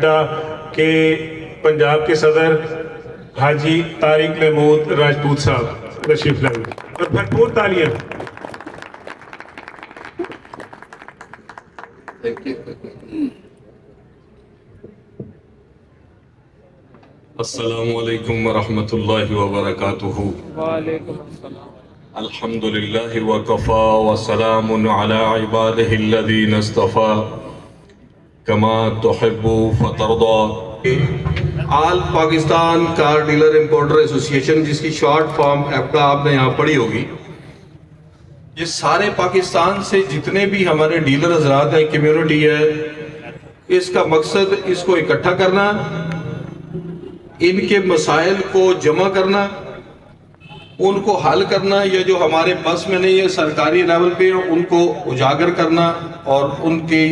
کے پنجاب کے صدر حاجی طارق محمود راجپوت صاحب تشریف لائیں اور بھرپور تالیاں. السلام علیکم ورحمۃ اللہ وبرکاتہ. وعلیکم السلام. الحمد للہ وکفا وسلام علی عبادہ الذین اصطفى کما تحب فترضى. آل پاکستان کار ڈیلر امپورٹر ایسوسی ایشن، جس کی شارٹ فارم ایپٹا آپ نے یہاں پڑھی ہوگی، یہ سارے پاکستان سے جتنے بھی ہمارے ڈیلر حضرات ہیں، کمیونٹی ہے، اس کا مقصد اس کو اکٹھا کرنا، ان کے مسائل کو جمع کرنا، ان کو حل کرنا، یا جو ہمارے بس میں نہیں ہے سرکاری لیول پہ ان کو اجاگر کرنا اور ان کی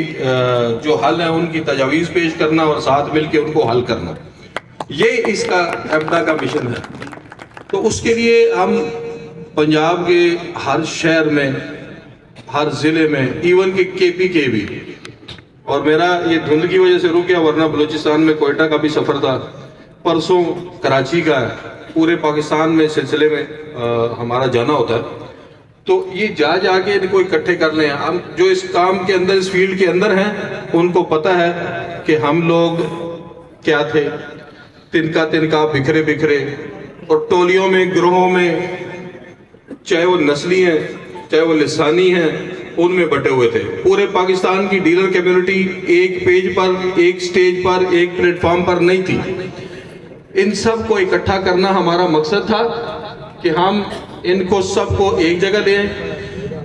جو حل ہیں ان کی تجاویز پیش کرنا اور ساتھ مل کے ان کو حل کرنا. یہ اس کا ایپٹا کا مشن ہے. تو اس کے لیے ہم پنجاب کے ہر شہر میں، ہر ضلع میں، ایون کہ کے پی کے بھی، اور میرا یہ دھند کی وجہ سے رک گیا ورنہ بلوچستان میں کوئٹہ کا بھی سفر تھا، پرسوں کراچی کا ہے، پورے پاکستان میں سلسلے میں ہمارا جانا ہوتا ہے. تو یہ جا کے ان کو اکٹھے کر لیں. ہم جو اس کام کے اندر، اس فیلڈ کے اندر ہیں، ان کو پتہ ہے کہ ہم لوگ کیا تھے، تنکا بکھرے اور ٹولیوں میں، گروہوں میں، چاہے وہ نسلی ہیں چاہے وہ لسانی ہیں، ان میں بٹے ہوئے تھے. پورے پاکستان کی ڈیلر کمیونٹی ایک پیج پر، ایک سٹیج پر، ایک پلیٹ فارم پر نہیں تھی. ان سب کو اکٹھا کرنا ہمارا مقصد تھا کہ ہم ان کو سب کو ایک جگہ لیں.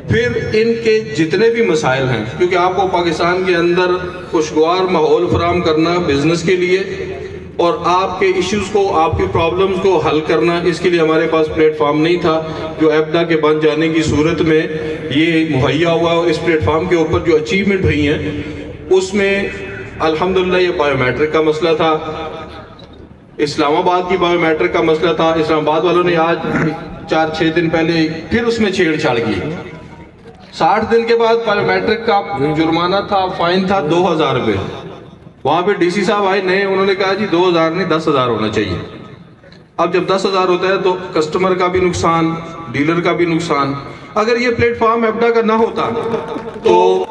پھر ان کے جتنے بھی مسائل ہیں، کیونکہ آپ کو پاکستان کے اندر خوشگوار ماحول فراہم کرنا بزنس کے لیے اور آپ کے ایشوز کو، آپ کی پرابلمز کو حل کرنا، اس کے لیے ہمارے پاس پلیٹ فارم نہیں تھا جو ایپٹا کے بن جانے کی صورت میں یہ مہیا ہوا. اور اس پلیٹ فارم کے اوپر جو اچیومنٹ ہوئی ہیں اس میں الحمدللہ یہ بایو میٹرک کا مسئلہ تھا، اسلام آباد کی بایو میٹرک کا مسئلہ تھا. اسلام آباد والوں نے آج 4-6 دن پہلے پھر اس میں چھیڑ چھاڑ کی. 60 دن کے بعد بایو میٹرک کا جرمانہ تھا، فائن تھا 2000 روپے. وہاں پہ ڈی سی صاحب آئے نئے، انہوں نے کہا جی 2000 نہیں 10,000 ہونا چاہیے. اب جب 10,000 ہوتا ہے تو کسٹمر کا بھی نقصان، ڈیلر کا بھی نقصان. اگر یہ پلیٹ فارم ایپٹا کا نہ ہوتا تو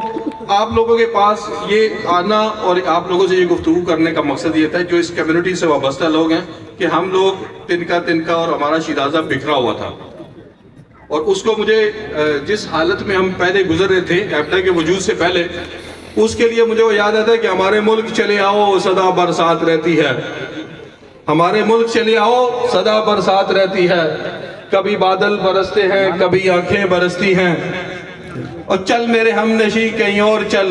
آپ لوگوں کے پاس یہ آنا اور آپ لوگوں سے یہ گفتگو کرنے کا مقصد یہ تھا، جو اس کمیونٹی سے وابستہ لوگ ہیں، کہ ہم لوگ تنکا اور ہمارا شیرازہ بکھرا ہوا تھا. اور اس کو مجھے جس حالت میں ہم پہلے گزر رہے تھے ایپٹا کے وجود سے پہلے، اس کے لیے مجھے وہ یاد آتا ہے کہ ہمارے ملک چلے آؤ سدا برسات رہتی ہے، ہمارے ملک چلے آؤ سدا برسات رہتی ہے، کبھی بادل برستے ہیں کبھی آنکھیں برستی ہیں، اور چل میرے ہم نشی کہیں اور چل،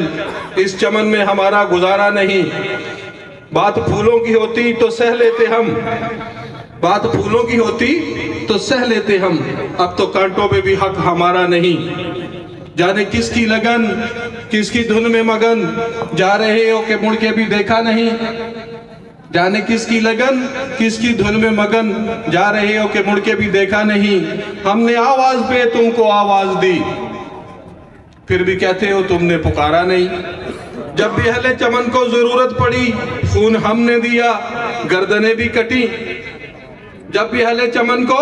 اس چمن میں ہمارا گزارا نہیں. بات پھولوں کی ہوتی تو سہ لیتے ہم، بات پھولوں کی ہوتی تو سہ لیتے ہم، اب تو کانٹوں پہ بھی حق ہمارا نہیں. جانے کس کی لگن، کس کی دھن میں مگن، جا رہے ہو کہ مڑ کے بھی دیکھا نہیں. جانے کس کی لگن، کس کی دھن میں مگن، جا رہے ہو کہ مڑ کے بھی دیکھا نہیں. ہم نے آواز پہ تم کو آواز دی، پھر بھی کہتے ہو تم نے پکارا نہیں. جب بھی اہل چمن کو ضرورت پڑی خون ہم نے دیا، گردنیں بھی کٹی. جب بھی اہل چمن کو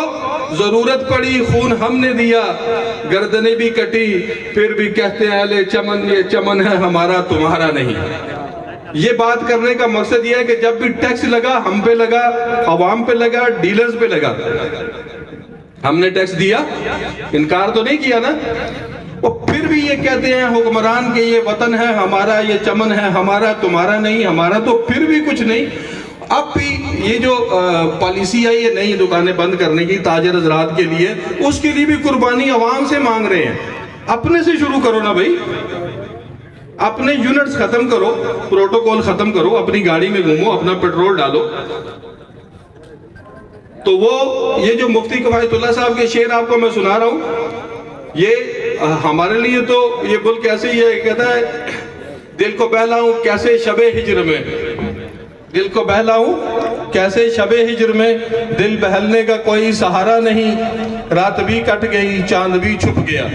ضرورت پڑی خون ہم نے دیا، گردنیں بھی کٹی. پھر بھی کہتے ہیں اہل چمن یہ چمن ہے ہمارا تمہارا نہیں. یہ بات کرنے کا مقصد یہ ہے کہ جب بھی ٹیکس لگا، ہم پہ لگا، عوام پہ لگا، ڈیلرز پہ لگا، ہم نے ٹیکس دیا، انکار تو نہیں کیا نا. اور پھر بھی یہ کہتے ہیں حکمران کہ یہ وطن ہے ہمارا، یہ چمن ہے ہمارا تمہارا نہیں. ہمارا تو پھر بھی کچھ نہیں. اب بھی یہ جو پالیسی ہے یہ نئی دکانیں بند کرنے کی تاجر حضرات کے لیے، اس کے لیے بھی قربانی عوام سے مانگ رہے ہیں. اپنے سے شروع کرو نا بھائی، اپنے یونٹس ختم کرو، پروٹوکول ختم کرو، اپنی گاڑی میں گھومو، اپنا پیٹرول ڈالو. تو وہ یہ جو مفتی کفایت اللہ صاحب کے شعر آپ کو میں سنا رہا ہوں، یہ ہمارے لیے تو یہ ملک ایسے ہی ہے. کہتا ہے دل کو بہلاؤں کیسے شب ہجر میں، دل کو بہلاؤں کیسے شب ہجر میں، دل بہلنے کا کوئی سہارا نہیں، رات بھی کٹ گئی چاند بھی چھپ گیا.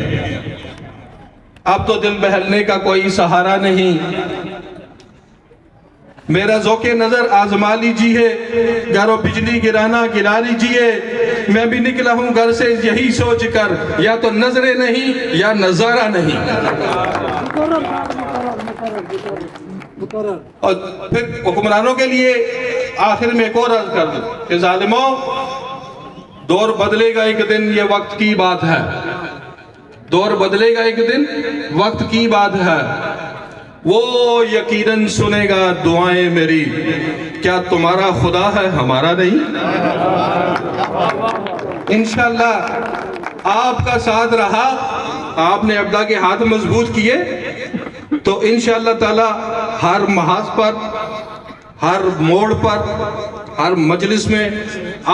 اب تو دل بہلنے کا کوئی سہارا نہیں. میرا ذوق نظر آزما لیجیے، گھروں بجلی گرانا گرا لیجیے، میں بھی نکلا ہوں گھر سے یہی سوچ کر، یا تو نظریں نہیں یا نظارہ نہیں۔ اور پھر حکمرانوں کے لیے آخر میں ایک اور عرض کر دوں کہ ظالموں، دور بدلے گا ایک دن، یہ وقت کی بات ہے، دور بدلے گا ایک دن، وقت کی بات ہے، وہ یقیناً سنے گا دعائیں میری، کیا تمہارا خدا ہے ہمارا نہیں؟ انشاءاللہ آپ کا ساتھ رہا، آپ نے ابدا کے ہاتھ مضبوط کیے تو انشاءاللہ تعالی ہر محاذ پر، ہر موڑ پر، ہر مجلس میں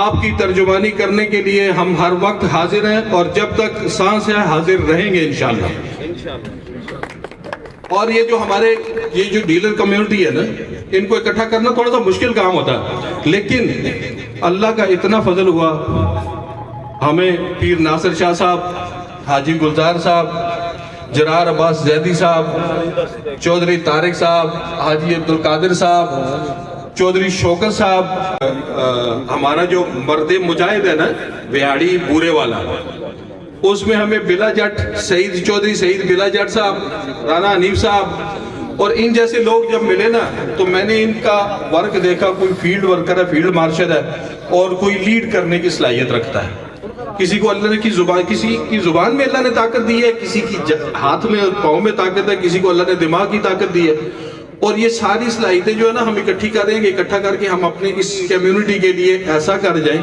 آپ کی ترجمانی کرنے کے لیے ہم ہر وقت حاضر ہیں، اور جب تک سانس ہے حاضر رہیں گے انشاءاللہ۔ اور یہ جو ہمارے یہ جو ڈیلر کمیونٹی ہے نا، ان کو اکٹھا کرنا تھوڑا سا مشکل کام ہوتا ہے، لیکن اللہ کا اتنا فضل ہوا، ہمیں پیر ناصر شاہ صاحب، حاجی گلزار صاحب، جرار عباس زیدی صاحب، چودھری طارق صاحب، حاجی عبدالقادر صاحب، چودھری شوکت صاحب، ہمارا جو مرد مجاہد ہے نا ویاڑی بورے والا، اس میں ہمیں بلا جٹ سعید چودھری سعید بلا جٹ صاحب، رانا حنیف صاحب، اور ان جیسے لوگ جب ملے نا تو میں نے ان کا ورک دیکھا، کوئی فیلڈ ورکر ہے، فیلڈ مارشل ہے، اور کوئی لیڈ کرنے کی صلاحیت رکھتا ہے۔ کسی کو اللہ نے کسی کی زبان میں اللہ نے طاقت دی ہے، کسی کی ہاتھ میں پاؤں میں طاقت ہے، کسی کو اللہ نے دماغ کی طاقت دی ہے، اور یہ ساری صلاحیتیں جو ہے نا ہم اکٹھی کر رہے ہیں کہ اکٹھا کر کے ہم اپنے اس کمیونٹی کے لیے ایسا کر جائیں